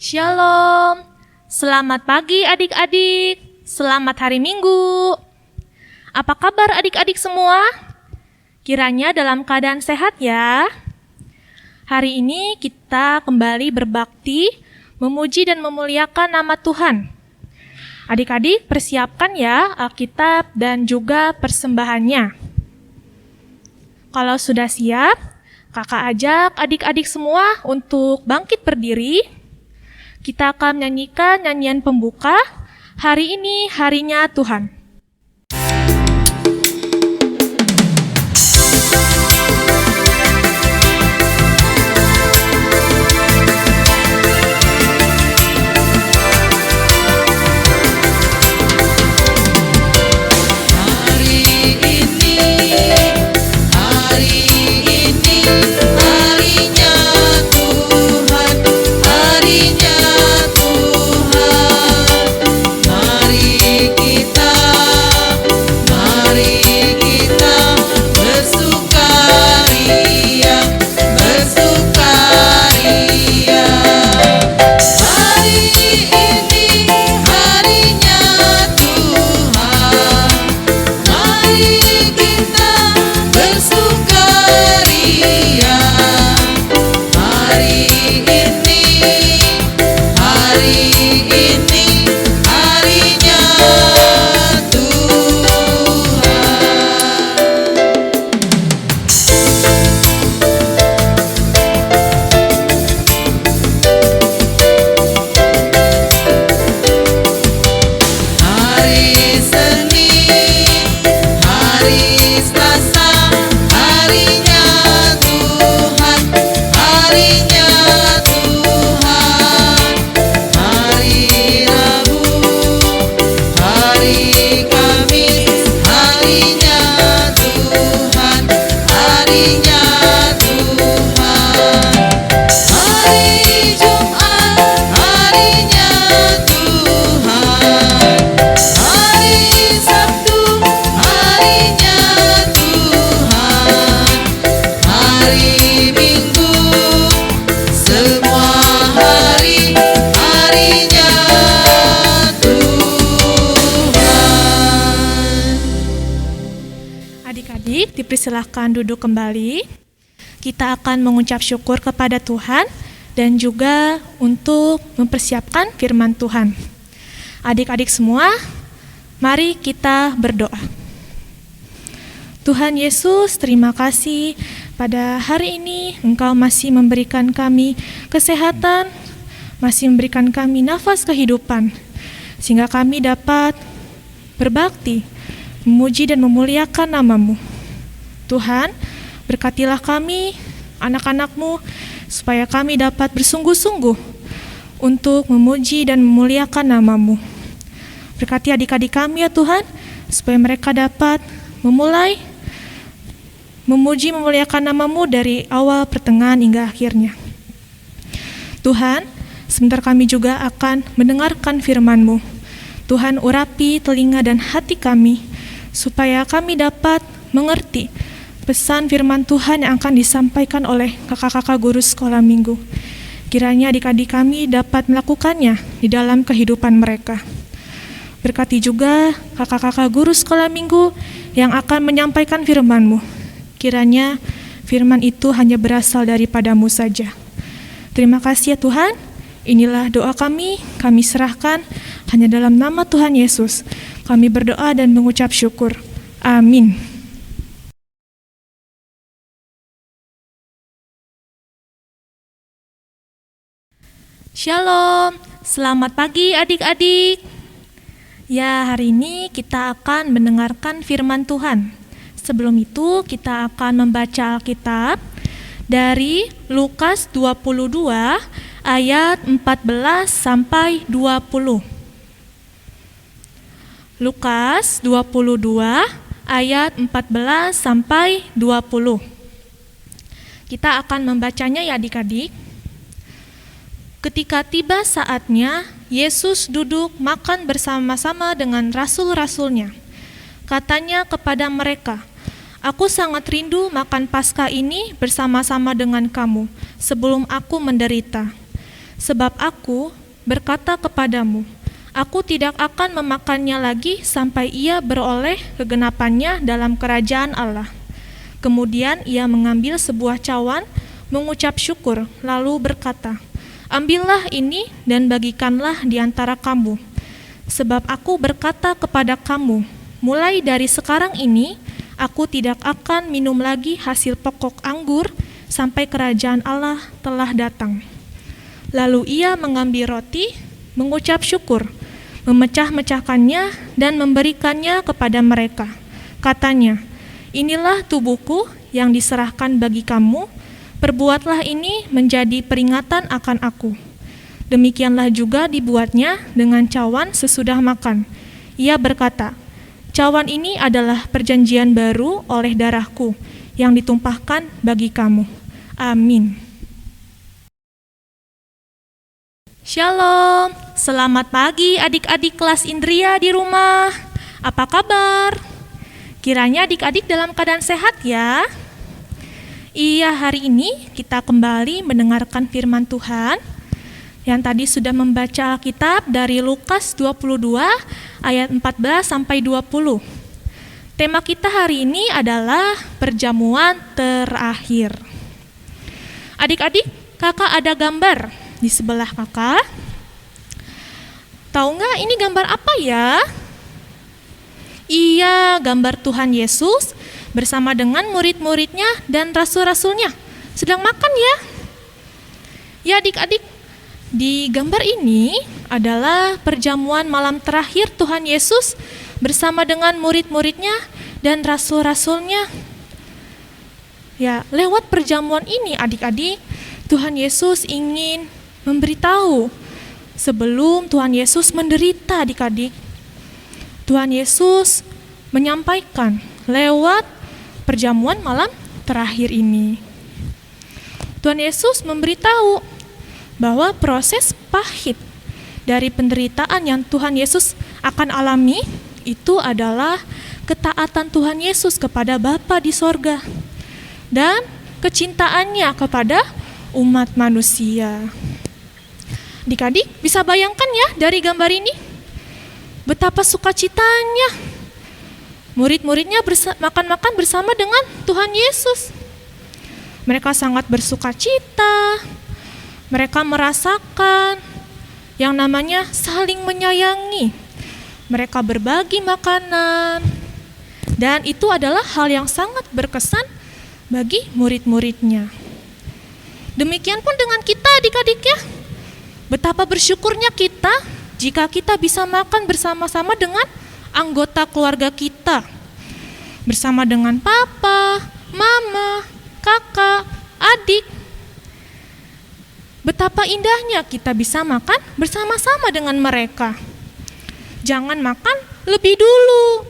Shalom, selamat pagi adik-adik, selamat hari Minggu. Apa kabar adik-adik semua? Kiranya dalam keadaan sehat ya. Hari ini kita kembali berbakti, memuji dan memuliakan nama Tuhan. Adik-adik persiapkan ya Alkitab dan juga persembahannya. Kalau sudah siap, kakak ajak adik-adik semua untuk bangkit berdiri. Kita akan menyanyikan nyanyian pembuka, Hari Ini Harinya Tuhan. Dipersilahkan duduk kembali. Kita akan mengucap syukur kepada Tuhan dan juga untuk mempersiapkan firman Tuhan. Adik-adik semua, mari kita berdoa. Tuhan Yesus, terima kasih pada hari ini Engkau masih memberikan kami kesehatan, masih memberikan kami nafas kehidupan, sehingga kami dapat berbakti, memuji dan memuliakan nama-Mu. Tuhan, berkatilah kami, anak-anak-Mu, supaya kami dapat bersungguh-sungguh untuk memuji dan memuliakan nama-Mu. Berkati adik-adik kami ya Tuhan, supaya mereka dapat memulai memuji memuliakan nama-Mu dari awal, pertengahan, hingga akhirnya. Tuhan, sebentar kami juga akan mendengarkan firman-Mu. Tuhan, urapi telinga dan hati kami, supaya kami dapat mengerti pesan firman Tuhan yang akan disampaikan oleh kakak-kakak guru sekolah minggu. Kiranya adik-adik kami dapat melakukannya di dalam kehidupan mereka. Berkati juga kakak-kakak guru sekolah minggu yang akan menyampaikan firman-Mu. Kiranya firman itu hanya berasal daripada-Mu saja. Terima kasih ya Tuhan. Inilah doa kami serahkan hanya dalam nama Tuhan Yesus. Kami berdoa dan mengucap syukur. Amin. Shalom, selamat pagi adik-adik. Ya, hari ini kita akan mendengarkan firman Tuhan. Sebelum itu kita akan membaca Alkitab dari Lukas 22 ayat 14 sampai 20. Lukas 22 ayat 14 sampai 20. Kita akan membacanya ya adik-adik. Ketika tiba saatnya, Yesus duduk makan bersama-sama dengan rasul-rasulnya. Katanya kepada mereka, "Aku sangat rindu makan Paskah ini bersama-sama dengan kamu sebelum aku menderita. Sebab aku berkata kepadamu, aku tidak akan memakannya lagi sampai ia beroleh kegenapannya dalam kerajaan Allah. Kemudian ia mengambil sebuah cawan, mengucap syukur, lalu berkata, ambillah ini dan bagikanlah di antara kamu. Sebab aku berkata kepada kamu, mulai dari sekarang ini, aku tidak akan minum lagi hasil pokok anggur sampai kerajaan Allah telah datang. Lalu ia mengambil roti, mengucap syukur, memecah-mecahkannya dan memberikannya kepada mereka. Katanya, inilah tubuhku yang diserahkan bagi kamu, perbuatlah ini menjadi peringatan akan aku. Demikianlah juga dibuatnya dengan cawan sesudah makan. Ia berkata, cawan ini adalah perjanjian baru oleh darahku yang ditumpahkan bagi kamu. Amin. Shalom, selamat pagi adik-adik kelas Indria di rumah. Apa kabar? Kiranya adik-adik dalam keadaan sehat ya. Iya, hari ini kita kembali mendengarkan firman Tuhan yang tadi sudah membaca Alkitab dari Lukas 22 ayat 14 sampai 20. Tema kita hari ini adalah perjamuan terakhir. Adik-adik, kakak ada gambar di sebelah kakak. Tahu nggak ini gambar apa ya? Iya, gambar Tuhan Yesus bersama dengan murid-muridnya dan rasul-rasulnya sedang makan ya. Ya adik-adik, di gambar ini adalah perjamuan malam terakhir Tuhan Yesus bersama dengan murid-muridnya dan rasul-rasulnya. Ya, lewat perjamuan ini adik-adik, Tuhan Yesus ingin memberitahu sebelum Tuhan Yesus menderita adik-adik. Tuhan Yesus menyampaikan lewat perjamuan malam terakhir ini. Tuhan Yesus memberitahu bahwa proses pahit dari penderitaan yang Tuhan Yesus akan alami itu adalah ketaatan Tuhan Yesus kepada Bapa di sorga dan kecintaannya kepada umat manusia. Adik-adik bisa bayangkan ya dari gambar ini betapa sukacitanya murid-muridnya makan-makan bersama dengan Tuhan Yesus. Mereka sangat bersukacita. Mereka merasakan yang namanya saling menyayangi. Mereka berbagi makanan. Dan itu adalah hal yang sangat berkesan bagi murid-muridnya. Demikian pun dengan kita adik-adik ya. Betapa bersyukurnya kita jika kita bisa makan bersama-sama dengan anggota keluarga kita. Bersama dengan papa, mama, kakak, adik. Betapa indahnya kita bisa makan bersama-sama dengan mereka. Jangan makan lebih dulu.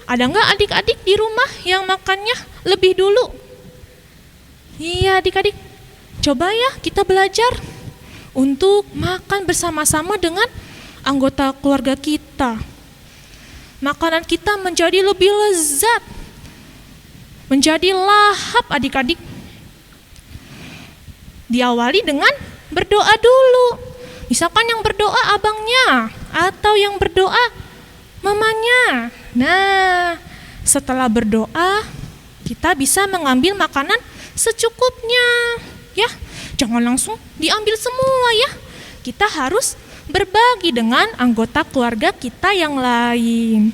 Ada nggak adik-adik di rumah yang makannya lebih dulu? Iya adik-adik, coba ya kita belajar untuk makan bersama-sama dengan anggota keluarga kita. Makanan kita menjadi lebih lezat, menjadi lahap adik-adik. Diawali dengan berdoa dulu. Misalkan yang berdoa abangnya atau yang berdoa mamanya. Nah, setelah berdoa kita bisa mengambil makanan secukupnya. Ya, jangan langsung diambil semua ya. Kita harus berbagi dengan anggota keluarga kita yang lain.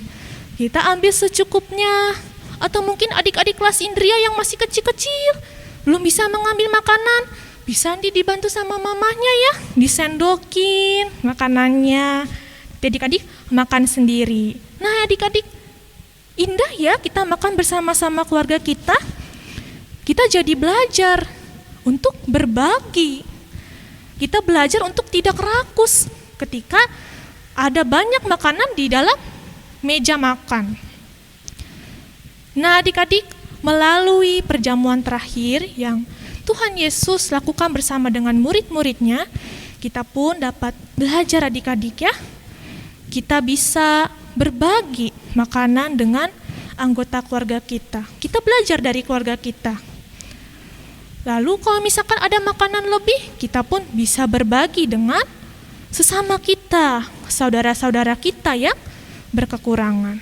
Kita ambil secukupnya. Atau mungkin adik-adik kelas Indria yang masih kecil-kecil belum bisa mengambil makanan, bisa dibantu sama mamahnya ya, disendokin makanannya. Adik-adik makan sendiri. Nah adik-adik, indah ya kita makan bersama-sama keluarga kita. Kita jadi belajar untuk berbagi. Kita belajar untuk tidak rakus ketika ada banyak makanan di dalam meja makan. Nah adik-adik, melalui perjamuan terakhir yang Tuhan Yesus lakukan bersama dengan murid-muridnya, kita pun dapat belajar adik-adik ya. Kita bisa berbagi makanan dengan anggota keluarga kita. Kita belajar dari keluarga kita. Lalu kalau misalkan ada makanan lebih, kita pun bisa berbagi dengan sesama kita, saudara-saudara kita yang berkekurangan.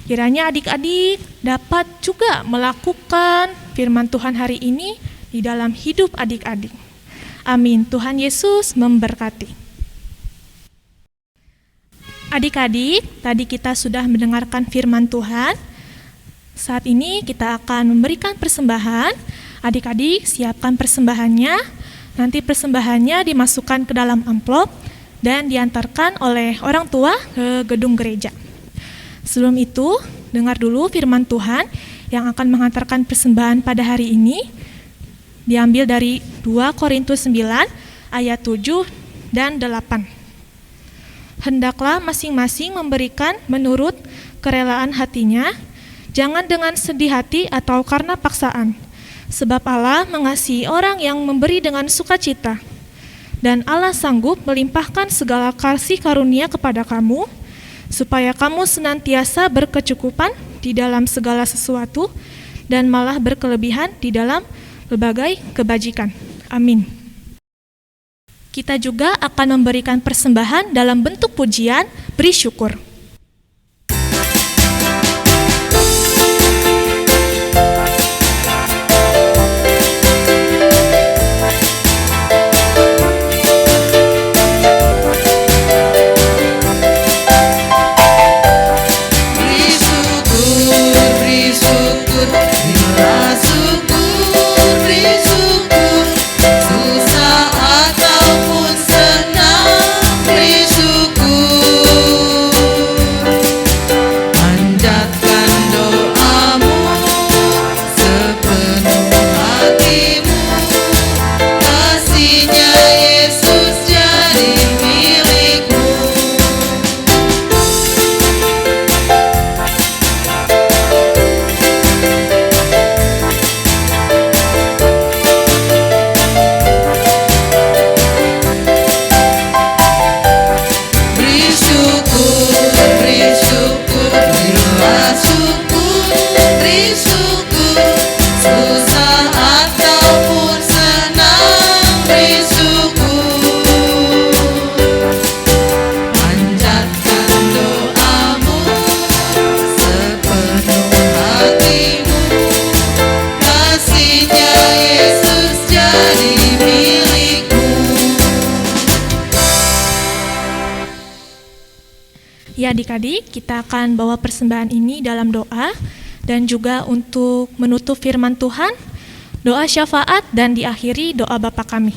Kiranya adik-adik dapat juga melakukan firman Tuhan hari ini di dalam hidup adik-adik. Amin. Tuhan Yesus memberkati. Adik-adik, tadi kita sudah mendengarkan firman Tuhan. Saat ini kita akan memberikan persembahan. Adik-adik siapkan persembahannya. Nanti persembahannya dimasukkan ke dalam amplop dan diantarkan oleh orang tua ke gedung gereja. Sebelum itu, dengar dulu firman Tuhan yang akan mengantarkan persembahan pada hari ini. Diambil dari 2 Korintus 9 ayat 7 dan 8. Hendaklah masing-masing memberikan menurut kerelaan hatinya, jangan dengan sedih hati atau karena paksaan. Sebab Allah mengasihi orang yang memberi dengan sukacita. Dan Allah sanggup melimpahkan segala kasih karunia kepada kamu, supaya kamu senantiasa berkecukupan di dalam segala sesuatu, dan malah berkelebihan di dalam berbagai kebajikan. Amin. Kita juga akan memberikan persembahan dalam bentuk pujian, beri syukur. Ya adik-adik, kita akan bawa persembahan ini dalam doa dan juga untuk menutup firman Tuhan, doa syafaat dan diakhiri doa Bapa kami.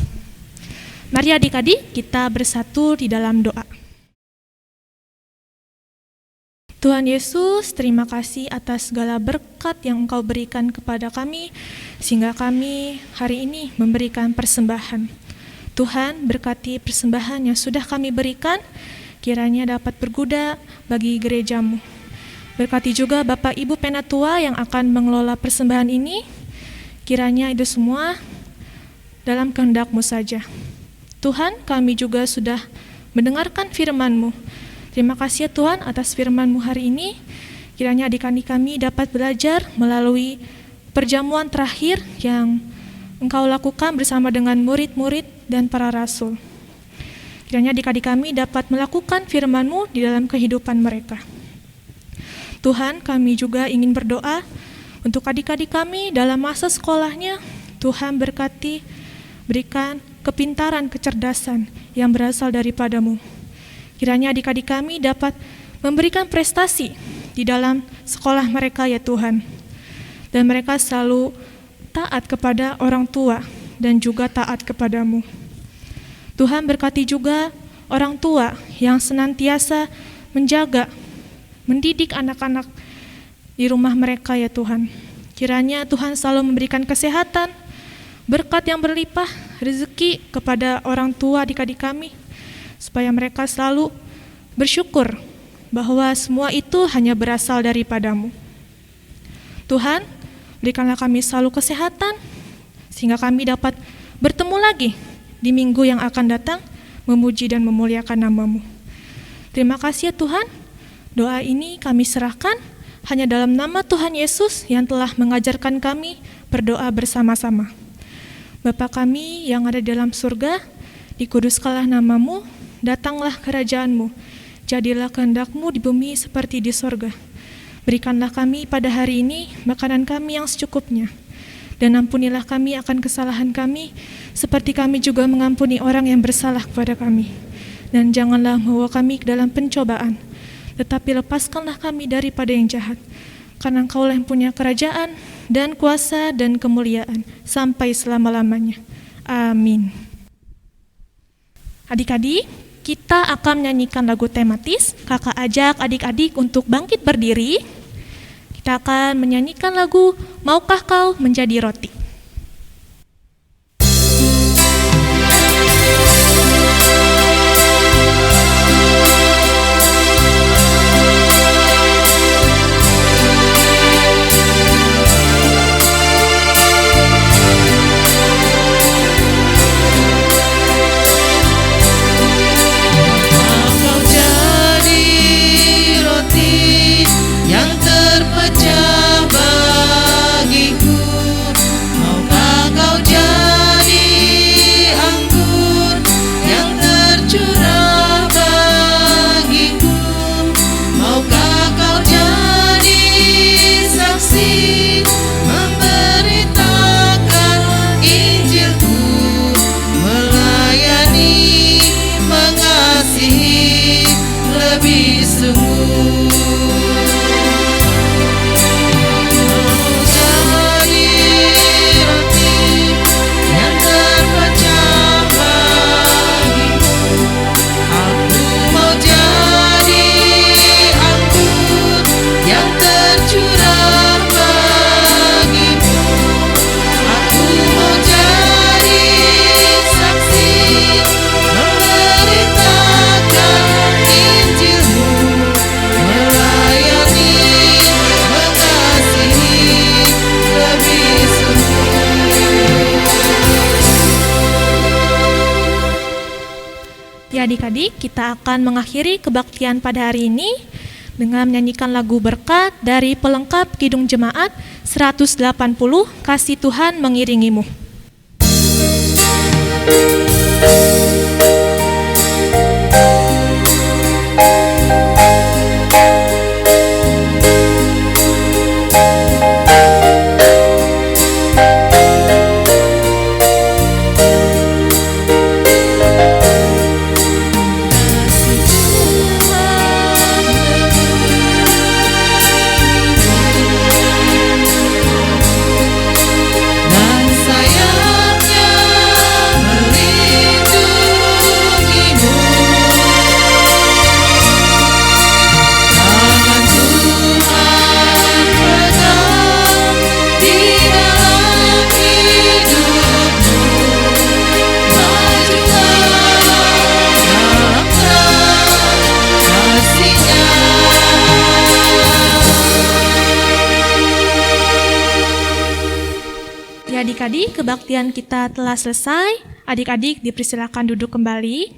Mari adik-adik kita bersatu di dalam doa. Tuhan Yesus, terima kasih atas segala berkat yang Engkau berikan kepada kami, sehingga kami hari ini memberikan persembahan. Tuhan, berkati persembahan yang sudah kami berikan, kiranya dapat berguna bagi gerejamu. Berkati juga Bapak Ibu Penatua yang akan mengelola persembahan ini, kiranya itu semua dalam kehendak-Mu saja. Tuhan, kami juga sudah mendengarkan firman-Mu. Terima kasih ya Tuhan atas firman-Mu hari ini. Kiranya adik-adik kami dapat belajar melalui perjamuan terakhir yang Engkau lakukan bersama dengan murid-murid dan para rasul. Kiranya adik-adik kami dapat melakukan firman-Mu di dalam kehidupan mereka. Tuhan, kami juga ingin berdoa untuk adik-adik kami dalam masa sekolahnya. Tuhan berkati, berikan kepintaran, kecerdasan yang berasal daripada-Mu. Kiranya adik-adik kami dapat memberikan prestasi di dalam sekolah mereka ya Tuhan. Dan mereka selalu taat kepada orang tua dan juga taat kepada-Mu. Tuhan berkati juga orang tua yang senantiasa menjaga, mendidik anak-anak di rumah mereka ya Tuhan. Kiranya Tuhan selalu memberikan kesehatan, berkat yang berlimpah, rezeki kepada orang tua adik-adik kami, supaya mereka selalu bersyukur bahwa semua itu hanya berasal daripada-Mu. Tuhan, berikanlah kami selalu kesehatan, sehingga kami dapat bertemu lagi di minggu yang akan datang, memuji dan memuliakan nama-Mu. Terima kasih ya Tuhan, doa ini kami serahkan hanya dalam nama Tuhan Yesus yang telah mengajarkan kami berdoa bersama-sama. Bapa kami yang ada di dalam surga, dikuduskanlah namamu, datanglah kerajaan-Mu, jadilah kehendak-Mu di bumi seperti di surga. Berikanlah kami pada hari ini makanan kami yang secukupnya, dan ampunilah kami akan kesalahan kami, seperti kami juga mengampuni orang yang bersalah kepada kami. Dan janganlah membawa kami ke dalam pencobaan, tetapi lepaskanlah kami daripada yang jahat. Karena Engkaulah yang punya kerajaan, dan kuasa, dan kemuliaan, sampai selama-lamanya. Amin. Adik-adik, kita akan menyanyikan lagu tematis. Kakak ajak adik-adik untuk bangkit berdiri. Kita akan menyanyikan lagu Maukah Kau Menjadi Roti. Adik-adik, kita akan mengakhiri kebaktian pada hari ini dengan menyanyikan lagu berkat dari pelengkap Kidung Jemaat 180, Kasih Tuhan Mengiringimu. Adik-adik, kebaktian kita telah selesai. Adik-adik dipersilakan duduk kembali.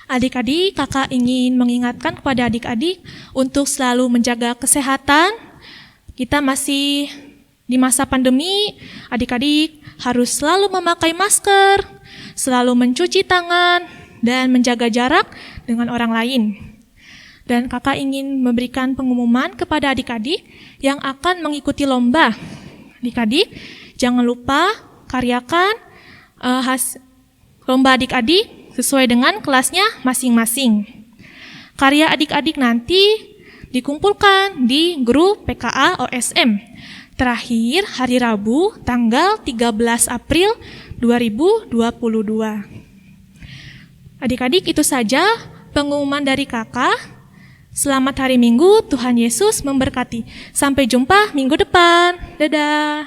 Adik-adik, kakak ingin mengingatkan kepada adik-adik untuk selalu menjaga kesehatan. Kita masih di masa pandemi, adik-adik harus selalu memakai masker, selalu mencuci tangan, dan menjaga jarak dengan orang lain. Dan kakak ingin memberikan pengumuman kepada adik-adik yang akan mengikuti lomba. Adik-adik, jangan lupa karyakan lomba adik-adik sesuai dengan kelasnya masing-masing. Karya adik-adik nanti dikumpulkan di grup PKA OSM. Terakhir hari Rabu tanggal 13 April 2022. Adik-adik, itu saja pengumuman dari kakak. Selamat hari Minggu, Tuhan Yesus memberkati. Sampai jumpa minggu depan. Dadah.